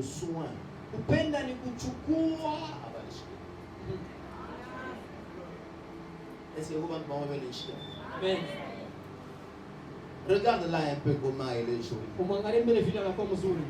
soin. Kupenda ni kuchukua. Est-ce que vous m'entendez les chiens? Amen. Regarde là un peu comment elle est jolie. Umwangalie mbele vile anakuwa mzuri.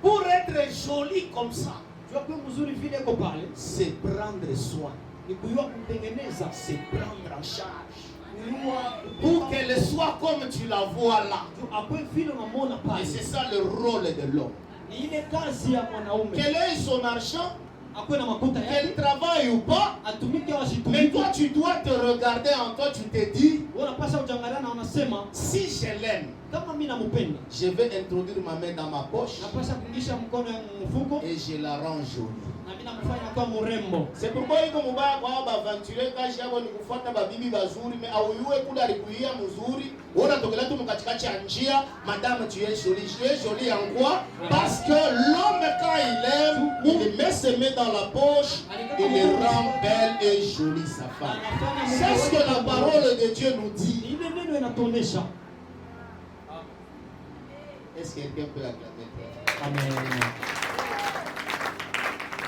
Pour être jolie comme ça, Jua kwa mzuri vile yako pale, c'est prendre soin. ni kujua kutengeneza, C'est prendre en charge. kujua Pour qu'elle soit comme tu la vois là. akwe vile unamwona Et pale. c'est ça le rôle de l'homme. Ni ile kazi ya mwanaume. Quel est son argent? Akwe na makuta Qu'elle yake, travaille ou pas? atumike au Mais asitumike. toi, tu dois te regarder en toi, tu te dis, Unapaswa ujangalia na unasema si je l'aime, kama mimi nampenda, je vais introduire ma main dans ma poche napaswa kuingisha mkono ya mfuko et je la rends jolie. na mimi namfanya kwa mrembo. C'est pourquoi iko mubaya kwa baventure kazi yabo ni kufuata babibi bazuri, mais auyue kule alikuia mzuri, ona tokela tu mkatikati ya njia, madame tu es jolie. Tu es jolie en quoi? Parce que l'homme quand il aime, il met ses mains dans la poche, il rend belle et jolie sa femme. C'est ce que la parole de Dieu nous dit. Ile neno inatuonesha. Est-ce que quelqu'un peut acclamer? Amen.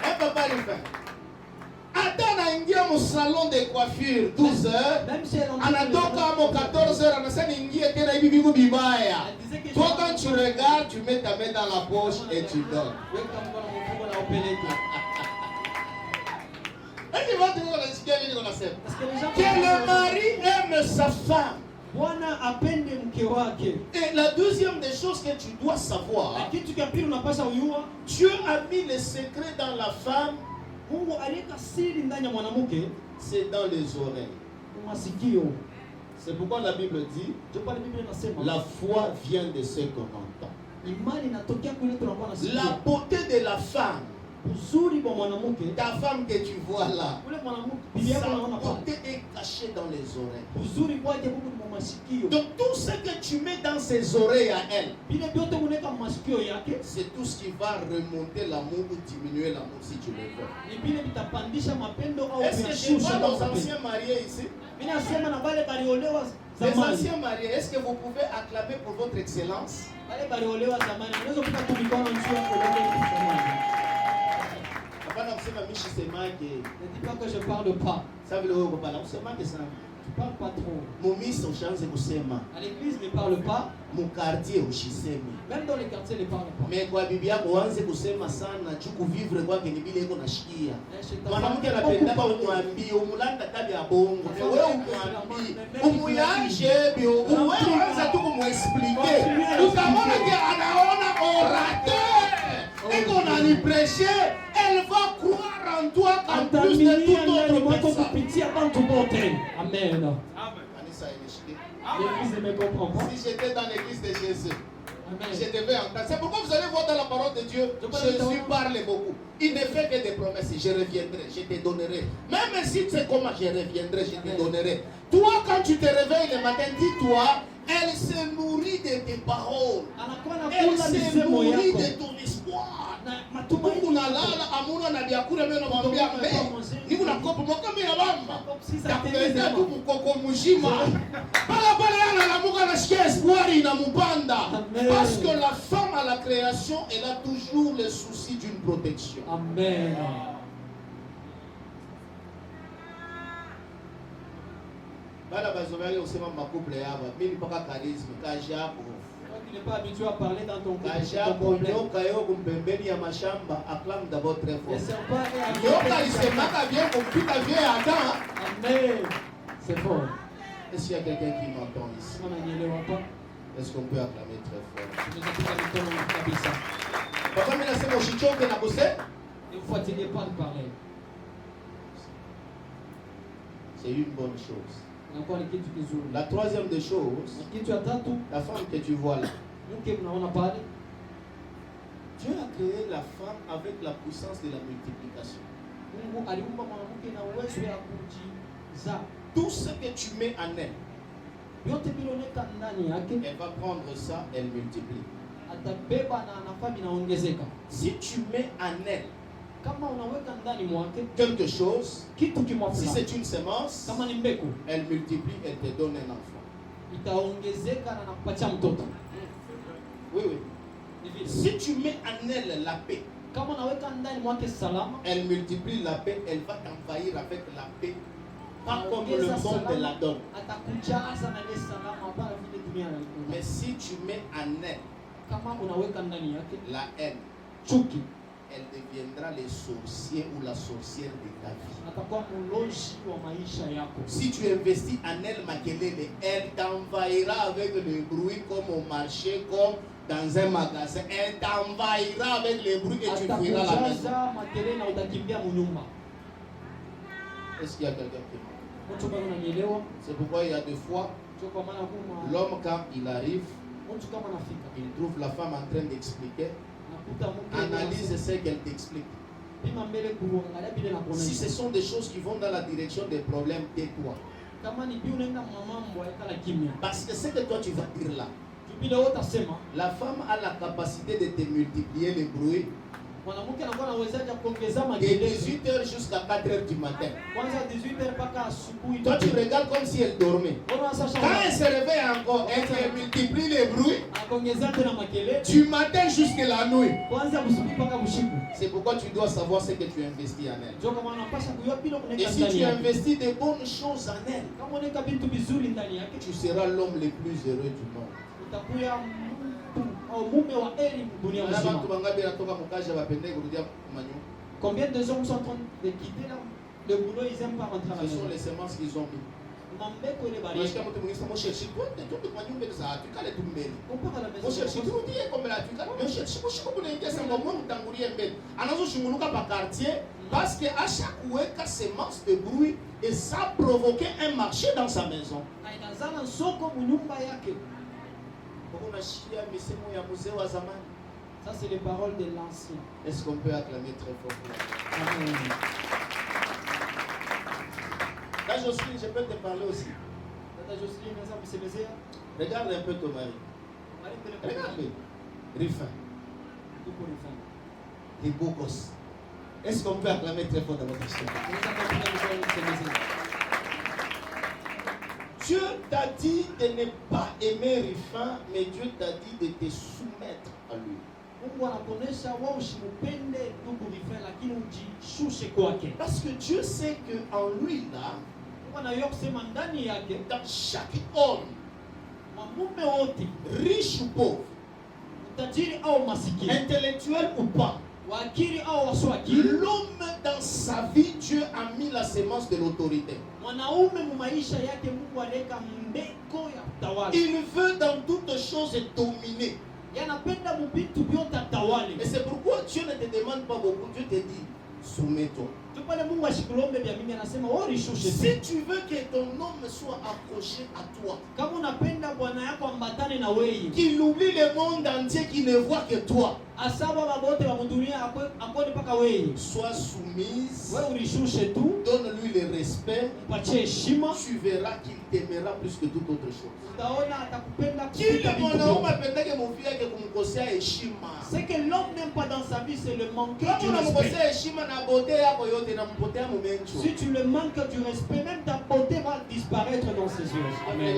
Un papa le fait. Attends naingia mu salon de coiffure 12 heures. Même si elle en Anatoka mo 14 heures, anasema ingie tena hivi vigu bibaya. Toi quand tu regardes, tu mets ta main dans la poche et tu donnes. weka mkono mfuko na upeleke. Et tu vas te dire nasikia nini unasema? Parce que les gens Que le mari aime sa femme. Bwana apende mke wake. Et la deuxième des choses que tu dois savoir, Na kitu cha pili unapaswa ujua, Dieu a mis le secret dans la femme, Mungu aliweka siri ndani ya mwanamke, c'est dans les oreilles. masikio. C'est pourquoi la Bible dit, Ndio pale Biblia inasema la foi vient de ce qu'on entend. imani inatokea kule tunakuwa na sikio. La beauté de la femme, Uzuri wa mwanamke, ta femme que tu vois là, ule mwanamke bibi yako sa unaona pale. beauté est cachée dans les oreilles. Uzuri wake Mungu ni kwa masikio. Donc tout ce que tu mets dans ses oreilles à elle, Vile vyote unaweka masikio yake, c'est tout ce qui va remonter l'amour ou diminuer l'amour si tu le veux. ni vile vitapandisha mapendo au Est-ce que chez kuyashusha nos mapendo. anciens mariés ici, Mimi nasema na wale baliolewa les zamani. anciens mariés, est-ce que vous pouvez acclamer pour votre excellence? Wale baliolewa zamani, unaweza kupata tu mikono nzuri ya kulewa zamani. Hapana kusema mishi semake. Ne dis pas que je parle pas. Ça veut dire kupala usemake sana. Tu parles pas trop. Mumisa ushaanze kusema. À l'église, ne parle pas. Mu quartier ushisemi. Même dans les quartiers, ne parle pas. Mais kwa bibi yako uanze kusema sana chuku vivre kwake ni vile iko nashikia. Chez ta Mwanamke femme, anapenda beaucoup umwambie umulanda tabia ya bongo. Enfin, Wewe mais umwambie umuyaje bio. Wewe anza tu kumuexpliquer. Utaona que anaona orateur. Et qu'on a lui prêché, elle va croire en toi en plus de toute autre personne. kupitia bantu bote. Amen. Kanisa inashika. L'église ne me comprend pas. Si j'étais dans l'église de Jésus, Amen. je devais entendre. C'est pourquoi vous allez voir dans la parole de Dieu, Jésus parle beaucoup. Il ne fait que des promesses. Je reviendrai, je te donnerai. Même si tu sais comment je reviendrai, je te donnerai. Toi, quand tu te réveilles le matin, dis-toi, elle se nourrit de tes paroles. Elle se nourrit de ton espoir. Mungu nalala amuna na biakura mimi namwambia mbe niku na kopo moka mimi na bamba takuletea tu mkoko mzima pala pala analamuka nasikia espoir inampanda parce que la femme à la création elle a toujours le souci d'une protection. Amen. Bala bazovali usema makuple yaba mimi mpaka charisme kajako Tu n'es pas habitué à parler dans ton kajako nyoka yo kumpembeni ya mashamba acclame d'abord très fort. Les serpents et Nyoka isemaka bien kupita bien Adam. Amen. C'est fort. Est-ce qu'il y a quelqu'un qui m'entend ici? On a nié le repas. Est-ce qu'on peut acclamer très fort? Nous avons pas le temps de faire ça. Papa, mais là, c'est mon chichon qui n'a bossé. Il faut fatiguer pas de parler. C'est une bonne chose. Inakuwa ni kitu kizuri. La troisième des choses, Na kitu ya tatu, la femme que tu vois là. mke mnaona pale, Dieu a créé la femme avec la puissance de la multiplication. Mungu aliumba mwanamke na uwezo ya kujizaa. Tout ce que tu mets en elle, Yote bilioneka ndani yake, elle va prendre ça, elle multiplie. atabeba na nafasi inaongezeka. Si tu mets en elle Kama unaweka ndani mwake quelque chose, kitu si kimwafula, c'est une semence, kama ni mbegu, elle multiplie, elle te donne un enfant. itaongezeka na nakupatia mtoto. Oui, oui. Si tu mets en elle la paix, kama unaweka ndani mwake salama, elle multiplie la paix, elle va t'envahir avec la paix. Pas comme le ongeza monde te la salama, donne. atakujaza na ile salama hapana vile dunia Mais inaikupa. si tu mets en elle Kama unaweka ndani yake la haine, chuki, elle deviendra le sorcier ou la sorcière de ta vie. atakuwa mlozi wa maisha yako. Si tu investis en elle, Makelele, elle t'envahira avec le bruit comme au marché, comme dans un magasin. Elle t'envahira avec le bruit et tu fuiras la maison. Atakujaza makelele na utakimbia munyumba. Est-ce qu'il y a quelqu'un qui m'entend? Mtu kama unanielewa, C'est pourquoi il y a des fois, sio kwa maana kuma l'homme quand il arrive, mtu kama anafika il trouve la femme en train d'expliquer, nakuta mke analyse ce qu'elle t'explique. pima mbele kuangalia bila na kuona. Si ce sont des choses qui vont dans la direction des problèmes, tais-toi. Kama ni biu unaenda mamambo yakala kimya. Parce que ce que toi tu vas dire là, Bila wote asema la femme a la capacité de te multiplier les bruits mwanamke anakuwa na uwezaji wa kuongeza de makelele 18h jusqu'à 4h du matin. kwanza 18h mpaka asubuhi. Toi tu regardes comme si elle dormait. Quand elle se réveille encore, elle te multiplie les bruits anakuongeza tena makelele du matin jusqu'à la nuit. kwanza usiku mpaka usiku. C'est pourquoi tu dois savoir ce que tu investis en elle. Ndio kama unapaswa kujua bila Et kuneka si ndani tu yake. investis de bonnes choses en elle, Kama unaweka vitu vizuri ndani yake tu seras l'homme le plus heureux du monde. utakuwa mtu au mume wa heri dunia Wala nzima. bantu bangabi natoka mukaje bapende kurudia kumanyo. Combien de hommes sont en train de quitter le boulot, ils aiment pas rentrer à la Ce sont maison. les semences qu'ils ont mis. Mambeko ile Unashika baridi. mtu mwingine mo chercher toi tu kwa nyumba za tu kale tu mbele. On part à la Mo chercher maison. tu ndiye comme la tu kale mo chercher mo shiko kuna ingia sanga mo mtangulie mbele. Anazo shunguluka pa quartier parce que à chaque weka semence de bruit et ça provoquait un marché dans sa maison. Na inazana soko munyumba yake. Unashia misemo ya mzee wa zamani. Ça c'est les paroles de l'ancien. Est-ce qu'on peut acclamer très fort pour ça? Amen. Là, Jocelyne, je peux te parler aussi. Dada Jocelyne naweza kusemezea. Regarde un peu ton mari. Mali mbele. Regarde-le. Rifin. Tuko rifani. Des beaux gosses. Est-ce qu'on peut acclamer très fort dans votre histoire? Naweza kupiga mikono kusemezea. Dieu t'a dit de ne pas aimer Rifin, mais Dieu t'a dit de te soumettre à lui. Mungu anakuonesha wewe usimpende ndugu rifani lakini ujishushe kwake. Parce que Dieu sait qu'en lui, là, Mungu anayua kusema ndani yake dans chaque homme, mamume wote, riche ou pauvre, tajiri au masikini, intellectuel ou pas, wakili au wasioakili, l'homme dans sa vie, Dieu a mis la sémence de l'autorité. mwanaume mu maisha yake Mungu aleka mbeko ya utawala. Il veut dans toutes choses dominer. Yanapenda mubitu vyote atawale. Et c'est pourquoi Dieu ne te demande pas beaucoup. Dieu te dit, soumets-toi. Tupale Mungu ashikulombe vya mimi anasema wewe rishushe. Si tu veux que ton homme soit accroché à toi, Kama unapenda bwana yako ambatane na wewe, qu'il oublie le monde entier, qui ne voit que toi, asaba babote wa dunia akoni paka wewe. sois soumise, Wewe urishushe tu, donne-lui le respect, mpatie heshima, tu verras qu'il t'aimera plus que toute autre chose. utaona atakupenda Kile kupita vitu mwanaume vyote. apendake mufia yake kumkosea heshima. Ce que l'homme n'aime pas dans sa vie, c'est le manque Kama du respect. unamkosea heshima na bote yako yote na mpotea mumencho. Si tu le manques du respect, même ta beauté va disparaître dans ses yeux. Amen.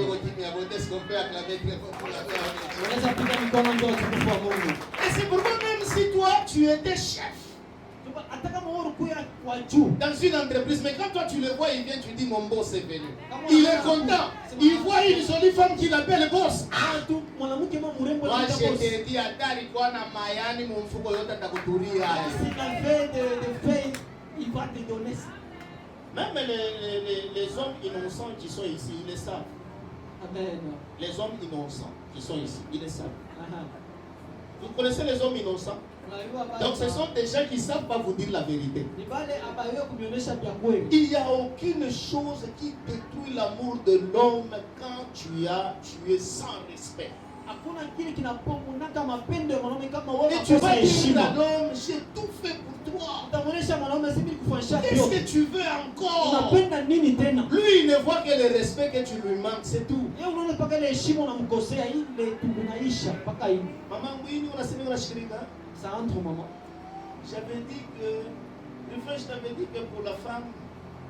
Est-ce qu'on peut acclamer très fort pour la gloire? Unaweza piga mikono ndio utukufu wa Mungu. Et c'est pourquoi même si toi tu étais chef Hata kama wewe ulikuwa kwa juu, dans une entreprise, mais quand toi tu le vois, il vient, tu dis mon boss est venu. Il est content. Il voit une jolie femme qui l'appelle boss. tu mwanamke mwa mrembo Moi na je te dis, hatari kwa na mayani mumfuko yote atakuturia. si la fait de faith, il va te donner ça. Même les hommes innocents qui sont ici, ils le savent. Amen. Les hommes innocents qui sont ici, ils le savent. Aha. Vous connaissez les hommes innocents? Unajua baba. Donc ce sont des gens qui ne savent pas vous dire la vérité. Ni vale abayo kumionyesha vya kweli. Il n'y a aucune chose qui détruit l'amour de l'homme quand tu es sans respect. Hakuna kile kinapomunaka mapendo ya mwanaume kama wewe Et tu unakosa vas dire heshima. à l'homme, j'ai tout fait pour toi. Utamuonesha mwanaume sisi kufanyisha Qu'est-ce vyote. que tu veux encore? Unapenda nini tena? Lui, il ne voit que le respect que tu lui manques, c'est tout. Yeye unaona mpaka ile heshima unamkosea ile tunaisha mpaka hivi. Maman, oui, on a semi unashirika. Ça entre maman. J'avais dit que, le frère, je t'avais dit que pour la femme,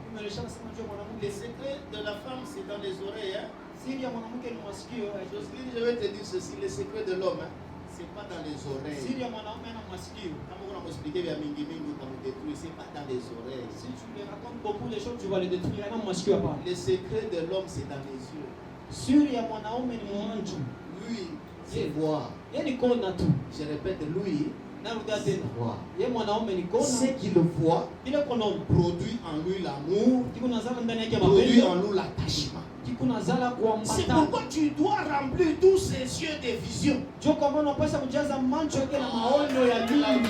Nimeelesha nasema juu ya mwanamke. les secrets de la femme, c'est dans les oreilles. Hein? Siri ya mwanamke ni masikio. Jocelyne, je vais te dire ceci, les secrets de l'homme. Hein? C'est pas dans les oreilles. Siri ya mwanaume na masikio. Kama kuna m'expliquer vya mingi mingi utamdétruire, c'est pas dans les oreilles. Si tu lui racontes beaucoup de choses, tu vas le détruire. Na masikio hapa. Le secret de l'homme c'est dans les yeux. Siri ya mwanaume ni mwanjo. Lui, c'est voir. Yeye ni kona tu. Je répète, lui, Narudia c'est tena. voir. Yeye mwanaume ni kona. Ce qu'il voit Ile kono produit en lui l'amour, kiko nazala ndani yake produit mapendo. en nous l'attachement. Kiko nazala C'est kuambatana. pourquoi tu dois remplir tous ces yeux de vision. Jo kwa maana unapaswa kujaza macho yake na maono ya nini?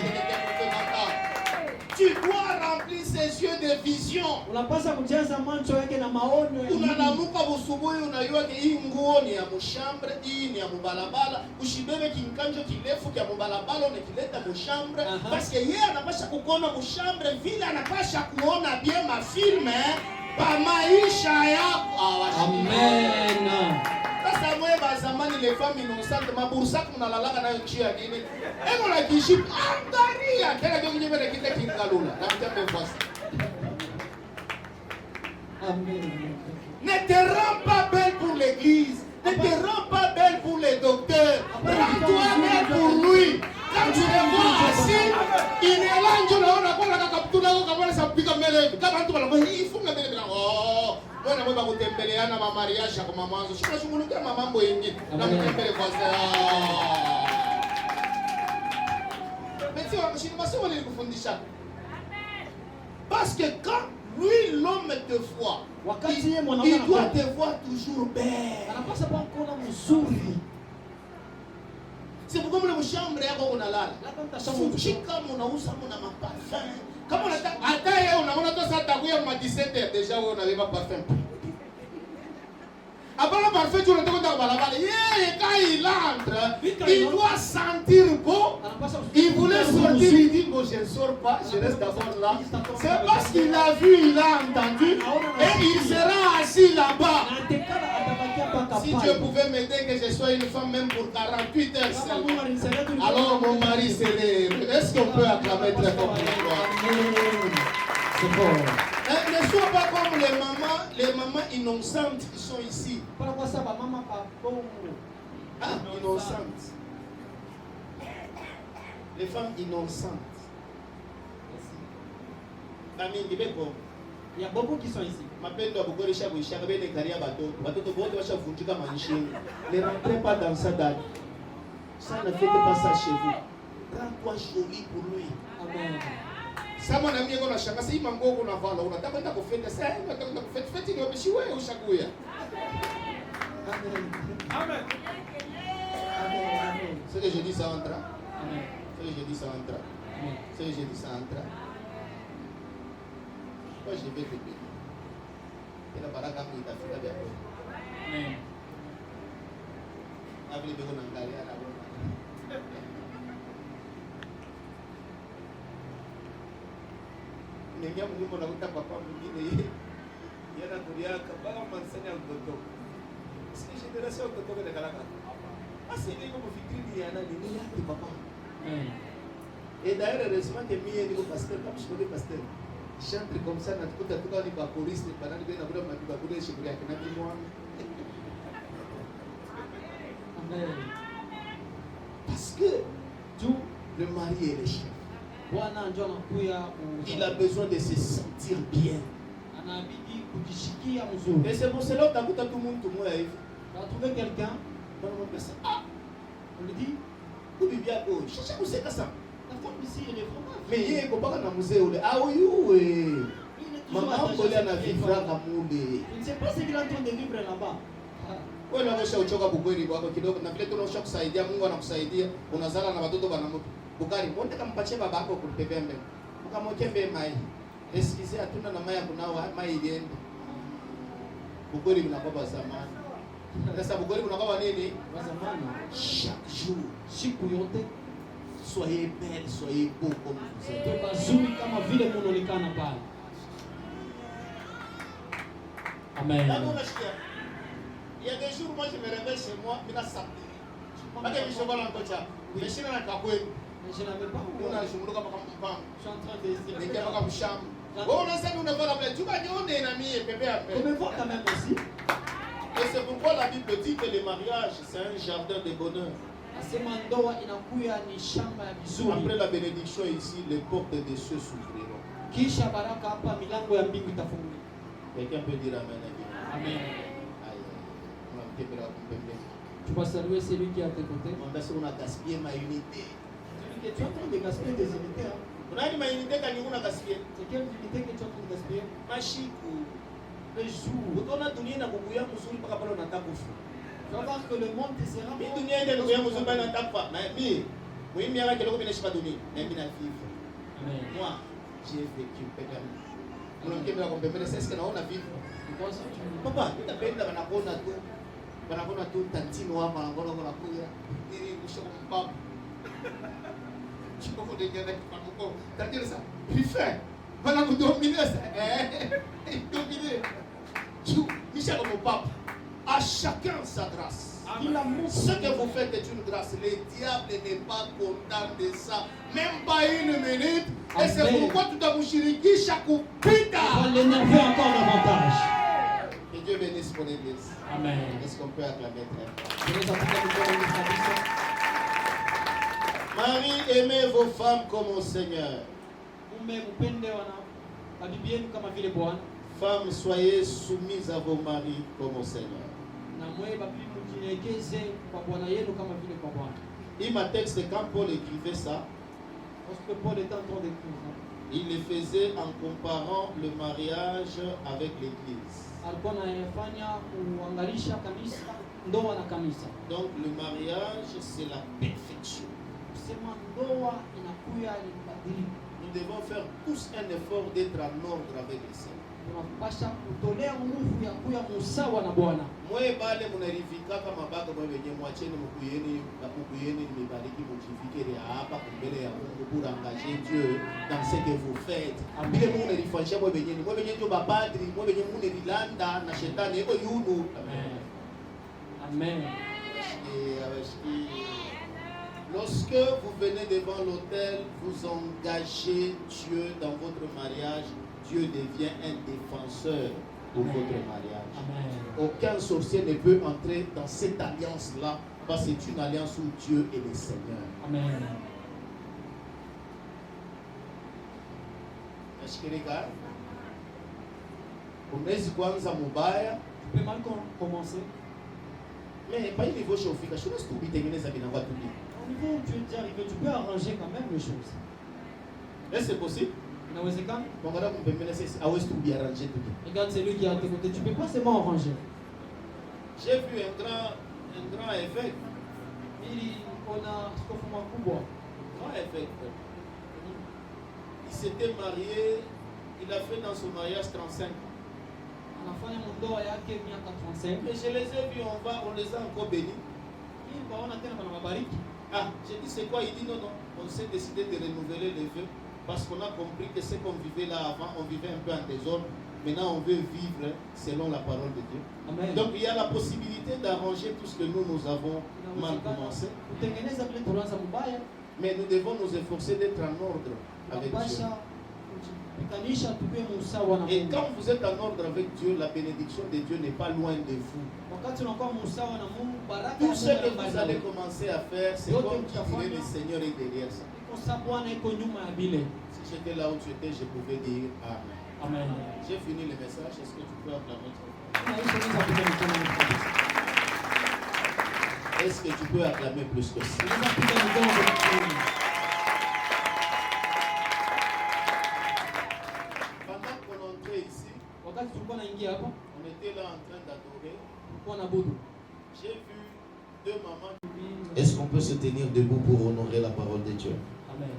Tu dois remplir ces yeux de vision. Unapaswa kujaza macho yake na maono ya nini? Unalamuka busubuhi unajua hii nguo ni ya mushambre, hii ni ya mubalabala, ushibebe kinkanjo kirefu kya mubalabala unakileta mushambre parce que yeye anapasha kukuona mushambre vile anapasha kuona bien mafilme pa maisha yako. Amen. Sasa mwe ba zamani les femmes innocentes mabursak mnalalaka nayo njia nini? Ego la kishi angaria kila kitu kimele kita kingalula. Na mtembe fasi. Amen. Ne te rends pas belle pour l'église. Ne te rends pas belle pour les docteurs. Rends-toi belle pour lui. Quand tu le vois assis, il est là, tu l'as on a kaptuna ko kabala sa pika mbele. Kama mtu bala hii funga mbele bila. Oh, wewe na mwe kutembeleana ma mariage kwa mwanzo. Shukuru kama mambo mengine. Na mtembele kwa sasa. Meti wa mshini basi wale kufundisha. Parce que quand lui l'homme te voit, il doit te voir toujours belle. Anapaswa kuona mzuri. C'est pourquoi mle mshambre yako unalala. Fuchika mnauza mna maparfum. Kama unataka hata yeye unaona tu sasa takuya ma 17h déjà wewe unabeba parfum. Abana parfum tu unataka kwenda balabala. Yeye quand il entre, il doit sentir beau. Il voulait sortir, il dit bon je ne sors pas, je reste d'abord là. C'est parce qu'il a vu, il a entendu et il sera assis là-bas. Si Dieu pouvait m'aider que je sois une femme même pour 48 heures seule, alors mon mari serait heureux. Est-ce qu'on peut acclamer très fort pour toi? C'est bon. Ne sois pas comme les mamans innocentes qui sont ici. Ah, innocentes. Les femmes innocentes. Amin, Il y a beaucoup qui sont ici. Mapendo abukoresha kuishaka bene karia batoto wote washavunjika manishini. Ne rentrez pas dans ça date. Ça ne faites pas ça chez vous. Rends-toi jolie pour lui. Amen. Sama na mimi ngona shanga sima ngoko unavala unataka kwenda kufenda sasa unataka kwenda kufeta feti ni wabishi wewe ushakuya. Amen. Amen. Amen. Ce que je dis ça entra. Amen. Ce que je dis ça entra. Amen. Ce que je dis ça entra. Moi je vais te bénir. Et la baraka itafika bien. Amen. Abili beko nangalia na bona. Ningia mungu na kuta papa mwingine yana kuliaka baba mansanya mtoto. Sisi generation mtoto kwa kalaka. Asi niko kufikiri yana nini yake papa. Amen. Et d'ailleurs heureusement que mie niko pasteur comme je connais pasteur. Chantre comme ça na tukuta tuka ni ba choriste pendant que na kuna matu ba kule shikuri yake na kimwa. Amen. Parce que tout le mari est le chef. Bwana ndio anakuya. Il a besoin de se sentir bien. Anabidi kujishikia mzuri. Et c'est pour cela que tout le monde moi hivi. Tu as trouvé quelqu'un, Ah, on lui dit, où bien oh, cherche à ça ça. la femme ici elle est vraiment. Mais yeye ko paka na musée ule. Ah oui oui. Mama ngoli ana vivra kamule. Je ne sais pas ce qu'il est en train de vivre là-bas. Wewe unaweza uchoka bukweli bwako kidogo na vile tunaosha kusaidia Mungu anakusaidia unazala na watoto bana mtu. Bukari wote kampatie baba yako kulipepea mbele. Ukamwekembe mai. Esikize hatuna na mai kunao mai iliende. Bukweli mnakuwa zamani. Sasa bukweli mnakuwa nini? Wa zamani. Chaque jour, Siku yote soyez belle, soyez beau comme vous êtes. tuwe bazuri kama vile munaonekana pale. Amen. Il y a des jours, moi je me réveille chez moi, mais là ça. Parce que je suis pas dans le coach. Je suis dans la cabouille. Je n'avais pas On a joué comme un Je suis en train de mais comme comme chambre. On a ça nous ne va pas. Tu vas dire on est amis et bébé après. On me voit quand même aussi. Et c'est pourquoi la Bible dit que le mariage c'est un jardin de bonheur. Nasema ndoa inakuya ni shamba ya vizuri. Après la bénédiction ici, les portes des cieux s'ouvriront. Kisha baraka hapa milango ya mbingu itafunguliwa. Quelqu'un peut dire amen. Amen. On a un peu. Tu vas saluer celui qui est à tes côtés. On a gaspillé ma unité. Tu es en train de gaspiller des unités. On a dit ma unité quand on a gaspillé. C'est quelle unité que tu es en train de gaspiller? Machiku. Les jours. On a donné na kukuya musuri paka pale na takufu. Tu vas voir que le monde te sera Mi dunia ile kukuya musuri pale na takufa. Mais mi, moi miaka keloko bine shipa dunia. Mais mi na vivre. Amen. Moi, j'ai vécu pédale. Mon oncle m'a compris, c'est ce que naona vivre. Papa, nitapenda banakona tu. Banakona tu tantino hapa ngona kuya. Ili kushoko mpapa. Chiko de ngene kwa mko. Tandile ça. Prefer. Bana kudominer ça. Dominer. Tu, Michel mon papa. À chacun sa grâce. Ce que vous faites est une grâce. Le diable n'est pas content de ça. Même pas une minute. Et c'est pourquoi tu dois mouchiriki chaque pita. On va l'énerver encore davantage. Que Dieu bénisse mon église. Amen. Est-ce qu'on peut acclamer très Je vais appeler Marie, aimez vos femmes comme au Seigneur. Femmes, soyez soumises à vos maris comme au Seigneur. Il m'a texte quand Paul écrivait ça, il le faisait en comparant le mariage avec l'église. Donc le mariage, c'est la perfection. Nous devons faire tous un effort d'être en ordre avec le Seigneur. Moi bale munarifika kama baka mwe wenye mwacheni mukuyeni nimebariki mujifike hapa mbele ya Mungu pour engager Dieu dans ce que vous faites. Bile Mungu nilifanyia mwe wenye ndio bapadri mwe wenye Mungu nilanda na shetani eko yunu. Amen. Amen. Lorsque vous venez devant l'autel, vous engagez Dieu dans votre mariage. Dieu devient un défenseur pour votre mariage. Amen. Aucun sorcier ne peut entrer dans cette alliance-là parce que c'est une alliance où Dieu est le Seigneur. Amen. Est-ce que les gars, unaweza kuanza mubaya, tu peux mal commencer. Mais pas il niveau chauffer, je laisse tout bitengeneza binangwa tout bien. Au niveau où tu es déjà arrivé, tu peux arranger quand même les choses. Est-ce que c'est possible? Regarde celui qui est à tes côtés, tu ne peux pas seulement arranger. J'ai vu un grand évêque. Grand évêque. Il s'était marié, il a fait dans son mariage 35 ans. Mais je les ai vus, on les a encore bénis. Ah, j'ai dit c'est quoi? Il dit non, on s'est décidé de renouveler les vœux. Parce qu'on a compris que ce qu'on vivait là avant, on vivait un peu en désordre. Maintenant, on veut vivre selon la parole de Dieu. Amen. Donc, il y a la possibilité d'arranger tout ce que nous avons mal commencé. Mais nous devons nous efforcer d'être en ordre avec Dieu. Et quand vous êtes en ordre avec Dieu, la bénédiction de Dieu n'est pas loin de vous. Tout ce que vous allez commencer à faire, c'est comme qui dirait le Seigneur est derrière ça. Si j'étais là où tu étais, je pouvais dire Amen. Amen. J'ai fini le message. Est-ce que tu peux acclamer? Est-ce que tu peux acclamer plus que ça? Pendant qu'on entrait ici, on était là en train d'adorer. J'ai vu deux mamans. Est-ce qu'on peut se tenir debout pour honorer la parole de Dieu? Amen.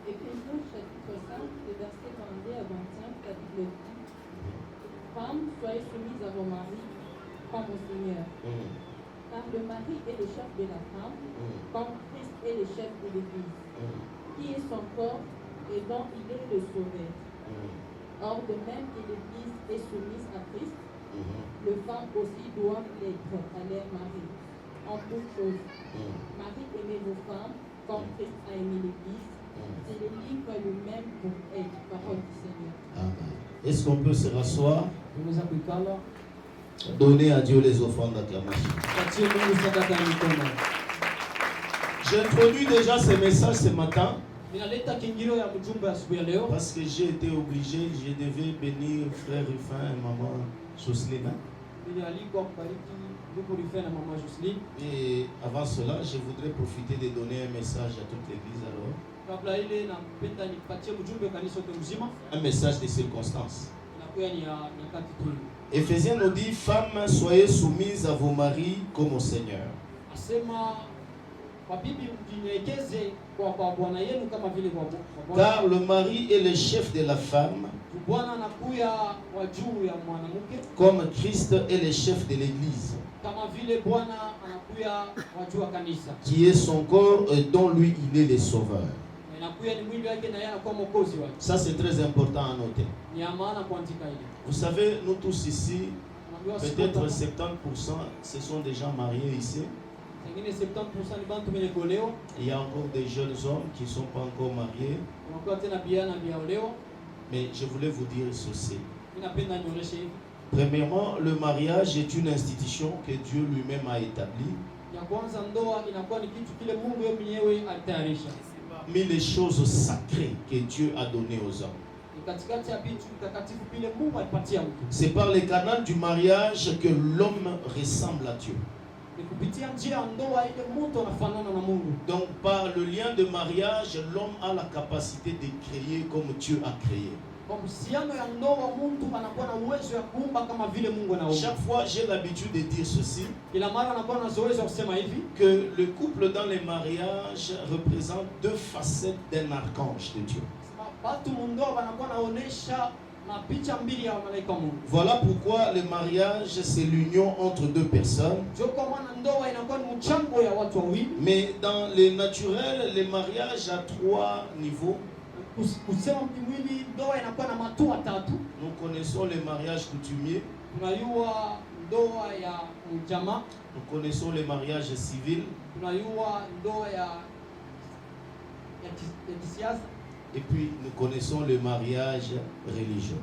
Éphésiens chapitre 5, verset 22 à 25, la Bible dit: Femmes, soyez soumises à vos maris comme au Seigneur. Car le mari est le chef de la femme, comme Christ est le chef de l'Église, qui est son corps et dont il est le sauveur. Or, de même que l'Église est soumise à Christ, les femmes aussi doivent l'être à leur mari, en toutes choses. Marie, aimez vos femmes, comme Christ a aimé l'Église. C'est le livre lui-même pour elle, parole du Seigneur. Amen. Est-ce qu'on peut se rasseoir? Donnez à Dieu les offrandes d'acclamation. J'ai introduit déjà ce message ce matin. Parce que j'ai été obligé, je devais bénir frère Rufin et maman Jocelyne. Et avant cela, je voudrais profiter de donner un message à toute l'église alors. Un message de circonstance. Éphésiens nous dit, femmes, soyez soumises à vos maris comme au Seigneur. Car le mari est le chef de la femme, comme Christ est le chef de l'église, qui est son corps et dont lui il est le sauveur. Ça c'est très important à noter. Vous savez, nous tous ici, peut-être 70% ce sont des gens mariés ici. Il y a encore des jeunes hommes qui ne sont pas encore mariés. Mais je voulais vous dire ceci. Premièrement, le mariage est une institution que Dieu lui-même a établie. Mais les choses sacrées que Dieu a données aux hommes. C'est par le canal du mariage que l'homme ressemble à Dieu. Donc par le lien de mariage, l'homme a la capacité de créer comme Dieu a créé. Chaque fois j'ai l'habitude de dire ceci, que le couple dans les mariages représente deux facettes d'un archange de Dieu. Voilà pourquoi le mariage c'est l'union entre deux personnes. Mais dans le naturel, le mariage a trois niveaux. Nous connaissons le mariage coutumier. Nous connaissons le mariage civil. Et puis nous connaissons le mariage religieux.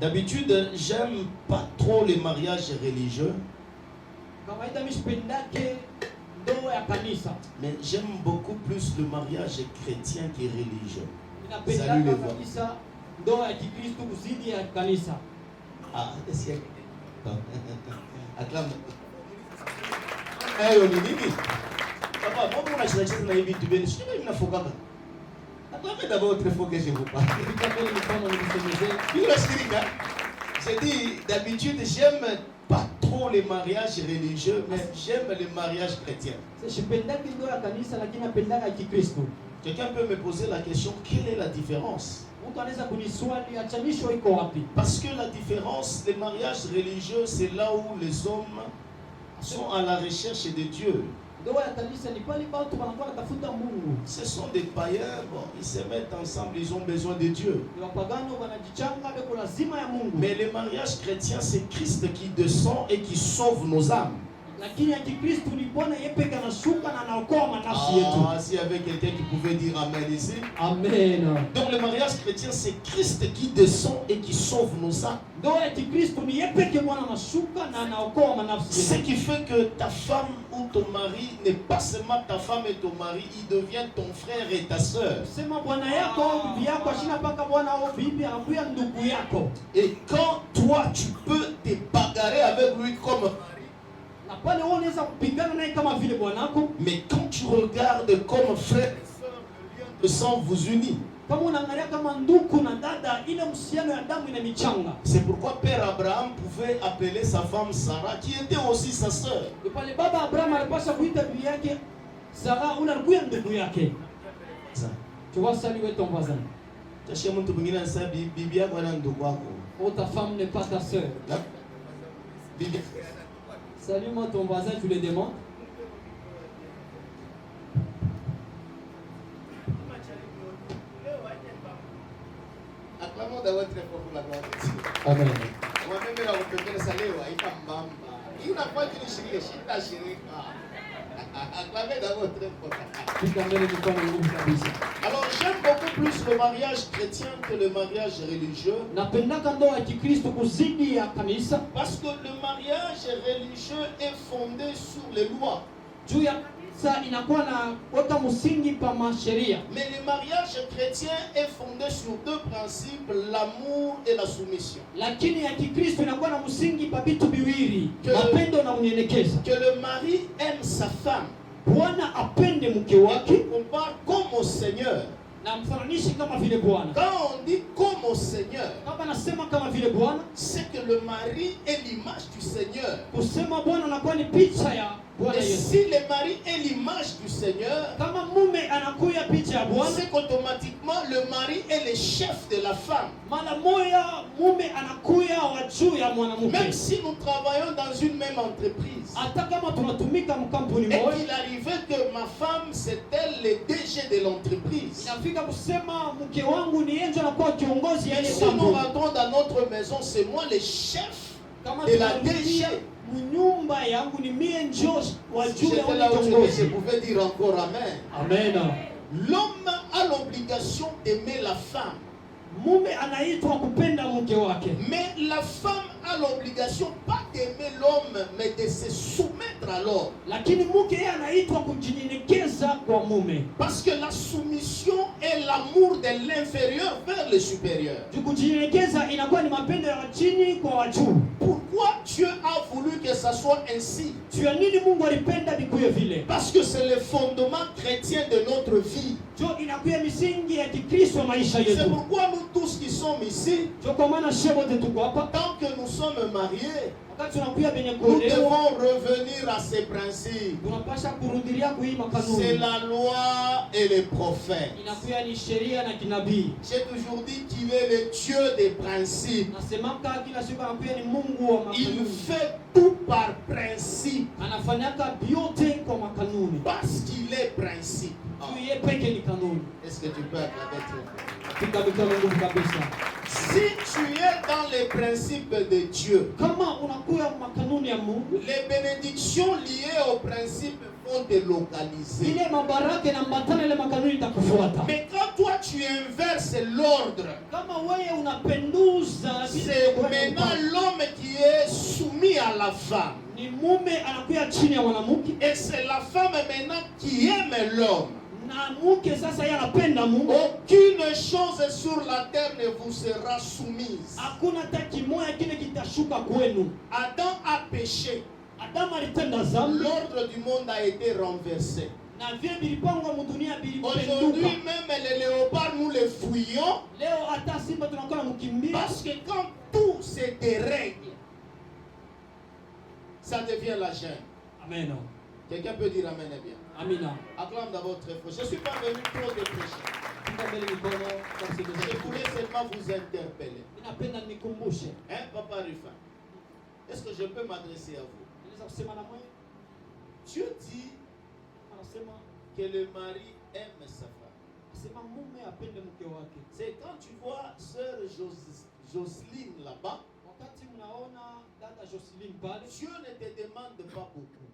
D'habitude, j'aime pas trop les mariages religieux. Mais j'aime beaucoup plus le mariage chrétien que religieux. Salut les voix. Ah, est-ce que... Acclame. Eh, on est nini? Papa, moi, je suis na YouTube. Je suis na fokaka. Acclamez d'abord très fort que je vous parle. J'ai dit, d'habitude, j'aime pas trop les mariages religieux, mais j'aime les mariages chrétiens. Quelqu'un peut me poser la question, quelle est la différence? Parce que la différence, les mariages religieux, c'est là où les hommes sont à la recherche de Dieu. Ce sont des païens, bon, ils se mettent ensemble, ils ont besoin de Dieu. Mais le mariage chrétien, c'est Christ qui descend et qui sauve nos âmes. Ah, s'il y avait quelqu'un qui pouvait dire Amen ici. Amen. Donc le mariage chrétien, c'est Christ qui descend et qui sauve nos âmes. Ce qui fait que ta femme ou ton mari n'est pas seulement ta femme et ton mari, il devient ton frère et ta soeur. Et quand toi tu peux te bagarrer avec lui comme... Mais quand tu regardes comme frère et soeur, le lien de sang vous unit. C'est pourquoi Père Abraham pouvait appeler sa femme Sarah, qui était aussi sa soeur. Tu vas saluer ton voisin. Oh, ta femme n'est pas ta soeur. Salue-moi ton voisin, tu le demandes. Acclamons d'abord très fort pour la gloire de Dieu. Amen. Moi-même, là, on peut faire ça, il n'a pas de shirika. Acclamez d'abord très fort. Tukamele mikono nguvu kabisa. Alors j'aime beaucoup plus le mariage chrétien que le mariage religieux. Napendaka ndoa ya Kikristo kuzidi ya kanisa. Parce que le mariage religieux est fondé sur les lois. Juu ya kanisa inakuwa na weka msingi pa masheria. Mais le mariage chrétien est fondé sur deux principes, l'amour et la soumission. Lakini ya Kikristo inakuwa na msingi pa vitu viwili, Que- mapendo na unyenyekeza. Que le mari aime sa femme. Bwana apende mke Et wake qu'on parle comme au Seigneur. na mfananishi kama vile Bwana. Quand on dit comme au Seigneur, Kama nasema kama vile Bwana, c'est que le mari est l'image du Seigneur. kusema Bwana anakuwa ni picha ya Bwana Et Yesu. si le mari est l'image du Seigneur, Kama mume anakuya picha ya Bwana, c'est qu'automatiquement le mari est le chef de la femme. mara moya mume anakuya wa juu ya Même mwanamke. si nous travaillons dans une même entreprise, Hata kama tunatumika mkampuni et moja, qu'il arrivait que ma femme, c'est elle le DG de l'entreprise. inafika kusema mke wangu ni yeye ndio anakuwa kiongozi ya ile Si nous kampuni. rentrons dans notre maison, c'est moi le chef Kama de la tunarudia DG. mnyumba yangu ni mie ndio wa Si juu ya j'étais ule là où je kiongozi. pouvais dire encore Amen. Amen. L'homme a l'obligation d'aimer la femme. Mume anaitwa kupenda mke wake, Mais la femme a l'obligation pas d'aimer l'homme, mais de se soumettre à l'homme. lakini mke yeye anaitwa kujinyenyekeza kwa mume. Parce que la soumission est l'amour de l'inférieur vers le supérieur. Juu kujinyenyekeza inakuwa ni mapendo ya chini kwa wa juu. Pourquoi Dieu a voulu que ça soit ainsi? Juu ya nini Mungu alipenda vikuwe vile? Parce que c'est le fondement chrétien de notre vie. Juu inakuwa misingi ya Kikristo maisha C'est yetu. pourquoi nous tous qui sommes ici, Juu kwa maana shehe wote tuko hapa, tant que nous sommes mariés, wakati tunakuya benye nous kuolewa, devons revenir à ces principes. tunapasha kurudilia kuhii C'est makanuni. la loi et les prophètes. Inakuya ni sheria na kinabii. J'ai toujours dit qu'il est le Dieu des principes. Nasemaka kila siku anakuya ni Mungu wa Il makanuni. fait tout par principe. Anafanyaka vyote kwa makanuni. Parce qu'il est principe. Juu yeye peke ni kanuni. Est-ce que tu peux acclamer très fort? Pika mikono nguvu kabisa. Si tu es dans les principes de Dieu, Kama unakuya makanuni ya Mungu, les bénédictions liées aux principes vont te localiser. ile mabaraka na mbatana ile makanuni itakufuata. Mais quand toi tu inverses l'ordre, Kama wewe unapenduza c'est maintenant l'homme qui est soumis à la femme. ni mume anakuya chini ya mwanamke Et c'est la femme maintenant qui aime l'homme. na mke sasa yeye anapenda Mungu. Aucune chose sur la terre ne vous sera soumise. Hakuna hata kimoya kile kitashuka kwenu. Adam a péché. Adamu alitenda dhambi L'ordre du monde a été renversé. na vile vilipangwa mudunia Aujourd'hui vilipenduka. même les léopards, nous les fouillons. Leo hata simba tunakuwa mkimbia Parce que quand tout se dérègle, ça devient la gêne. Amen. Quelqu'un peut dire Amen et bien. Amina. Acclame d'abord très fort. Je ne suis pas venu pour te prêcher. Pika mbele mikono kwa Je voulais seulement vous interpeller. Ninapenda nikumbushe. Hein, Papa Rufa? Est-ce que je peux m'adresser à vous? Naweza kusema na mwe Dieu dit anasema que le mari aime sa femme. asema mume apende mke wake. C'est quand tu vois sœur Jocelyne là-bas, Wakati mnaona dada Jocelyn pale, Dieu ne te demande pas beaucoup.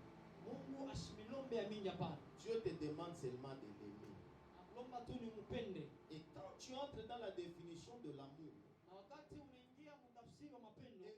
Mungu ashimilombe ya mingi hapana. Dieu te demande seulement de l'aimer. Nakulomba tu ni mpende. Et quand tu entres dans la définition de l'amour, Na wakati unaingia mtafsiri wa mapendo,